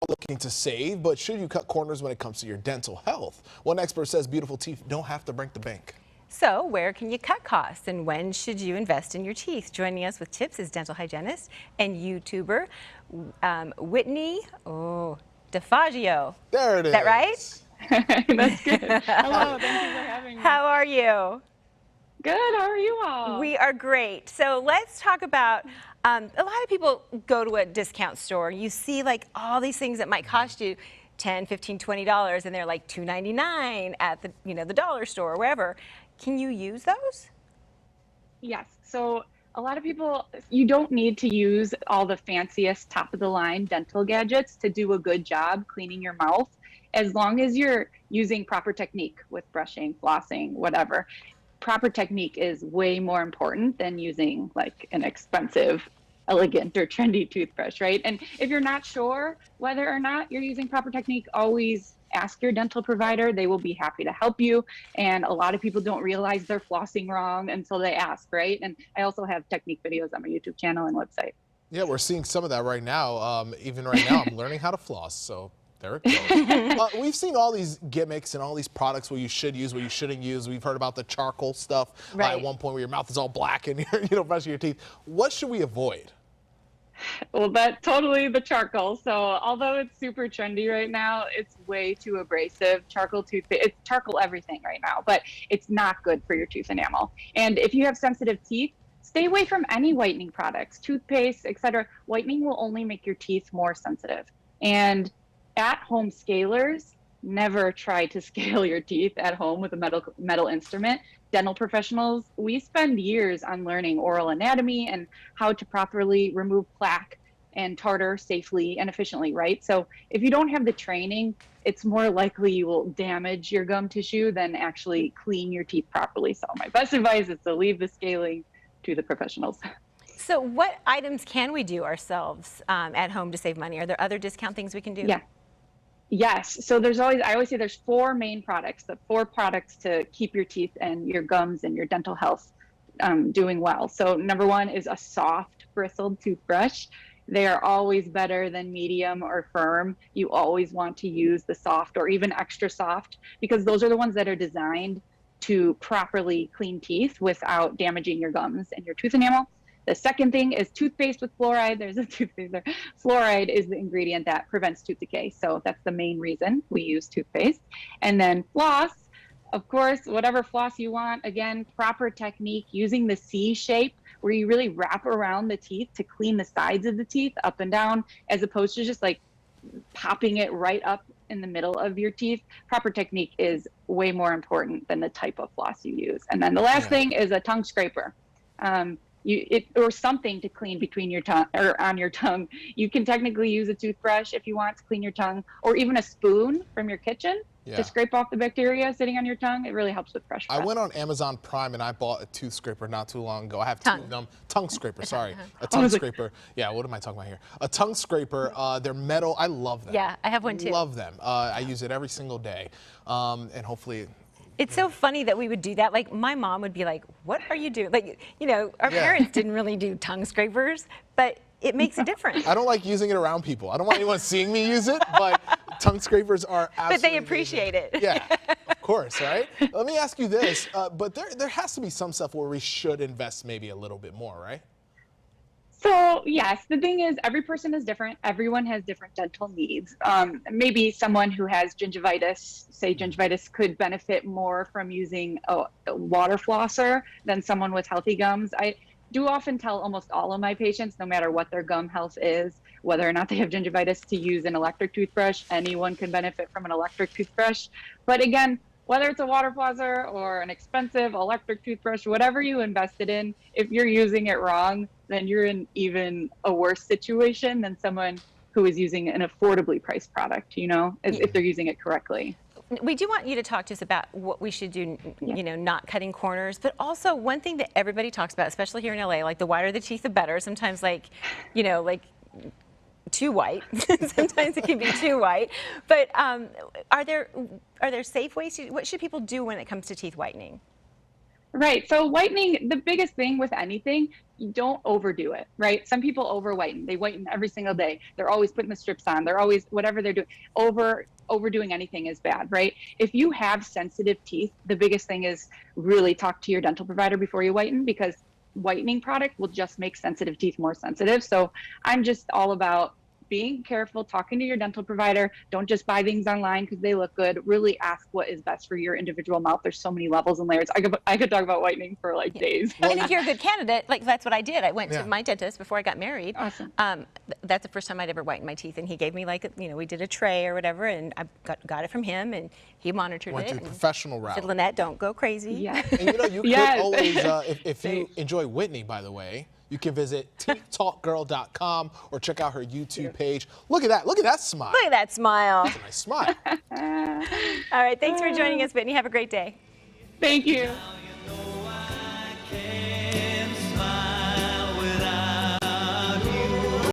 looking to save, but should you cut corners when it comes to your dental health? One expert says beautiful teeth don't have to break the bank. So where can you cut costs and when should you invest in your teeth? Joining us with tips is dental hygienist and YouTuber Whitney DeFaggio. There it is. Is that right? That's good. Hello, thank you for having me. How are you? Good, how are you all? We are great. So let's talk about, a lot of people go to a discount store. You see like all these things that might cost you $10, $15, $20, and they're like $2.99 at the, the dollar store or wherever. Can you use those? Yes, so a lot of people, you don't need to use all the fanciest top of the line dental gadgets to do a good job cleaning your mouth, as long as you're using proper technique with brushing, flossing, whatever. Proper technique is way more important than using like an expensive, elegant or trendy toothbrush, right? And if you're not sure whether or not you're using proper technique, always ask your dental provider. They will be happy to help you. And a lot of people don't realize they're flossing wrong until they ask, right? And I also have technique videos on my YouTube channel and website. Yeah, we're seeing some of that right now. Even right now, I'm learning how to floss, so there it goes. We've seen all these gimmicks and all these products where you should use, where you shouldn't use. We've heard about the charcoal stuff at one point where your mouth is all black and you're brushing your teeth. What should we avoid? Well, that totally the charcoal. So although it's super trendy right now, it's way too abrasive. Charcoal toothpaste, it's charcoal everything right now, but it's not good for your tooth enamel. And if you have sensitive teeth, stay away from any whitening products, toothpaste, etc. Whitening will only make your teeth more sensitive. And at-home scalers, never try to scale your teeth at home with a metal instrument. Dental professionals, we spend years on learning oral anatomy and how to properly remove plaque and tartar safely and efficiently, right? So if you don't have the training, it's more likely you will damage your gum tissue than actually clean your teeth properly. So my best advice is to leave the scaling to the professionals. So what items can we do ourselves at home to save money? Are there other discount things we can do? Yeah. Yes. So I always say there's four main products, the four products to keep your teeth and your gums and your dental health doing well. So number one is a soft bristled toothbrush. They are always better than medium or firm. You always want to use the soft or even extra soft because those are the ones that are designed to properly clean teeth without damaging your gums and your tooth enamel. The second thing is toothpaste with fluoride. There's a toothpaste there. Fluoride is the ingredient that prevents tooth decay. So that's the main reason we use toothpaste. And then floss, of course, whatever floss you want. Again, proper technique using the C shape where you really wrap around the teeth to clean the sides of the teeth up and down, as opposed to just like popping it right up in the middle of your teeth. Proper technique is way more important than the type of floss you use. And then the last thing is a tongue scraper. Or something to clean between your tongue or on your tongue. You can technically use a toothbrush if you want to clean your tongue, or even a spoon from your kitchen to scrape off the bacteria sitting on your tongue. It really helps with fresh breath. I went on Amazon Prime and I bought a tooth scraper not too long ago. I have two of them. Tongue scraper, sorry. A tongue scraper. Yeah, what am I talking about here? A tongue scraper. They're metal. I love them. Yeah, I have one too. Love them. I use it every single day. And hopefully. It's so funny that we would do that. Like my mom would be like, what are you doing? Like, our parents didn't really do tongue scrapers, but it makes a difference. I don't like using it around people. I don't want anyone seeing me use it, but tongue scrapers are absolutely But they appreciate amazing. it. Yeah, of course, right? Let me ask you this, but there has to be some stuff where we should invest maybe a little bit more, right? So yes, the thing is every person is different. Everyone has different dental needs. Maybe someone who has gingivitis, say gingivitis, could benefit more from using a water flosser than someone with healthy gums. I do often tell almost all of my patients, no matter what their gum health is, whether or not they have gingivitis, to use an electric toothbrush. Anyone can benefit from an electric toothbrush. But again, whether it's a water flosser or an expensive electric toothbrush, whatever you invested in, if you're using it wrong, then you're in even a worse situation than someone who is using an affordably priced product, if they're using it correctly. We do want you to talk to us about what we should do, not cutting corners, but also one thing that everybody talks about, especially here in LA, like the whiter the teeth, the better. Sometimes like too white. Sometimes it can be too white. But are there safe ways what should people do when it comes to teeth whitening? Right. So whitening, the biggest thing with anything, you don't overdo it, right? Some people over whiten. They whiten every single day. They're always putting the strips on. They're always whatever they're doing. Overdoing anything is bad, right? If you have sensitive teeth, the biggest thing is really talk to your dental provider before you whiten, because whitening product will just make sensitive teeth more sensitive. So I'm just all about being careful, talking to your dental provider. Don't just buy things online because they look good. Really ask what is best for your individual mouth. There's so many levels and layers. I could talk about whitening for like days. And if you're a good candidate, like that's what I did. I went to my dentist before I got married. Awesome. That's the first time I'd ever whitened my teeth, and he gave me like, we did a tray or whatever, and I got it from him, and he monitored Went it. through professional route. Said, Lynette, don't go crazy. Yeah. And you could Yes. always, if you enjoy Whitney, by the way, you can visit teethtalkgirl.com or check out her YouTube page. Look at that. Look at that smile. Look at that smile. That's a nice smile. All right, thanks for joining us, Whitney. Have a great day. Thank you.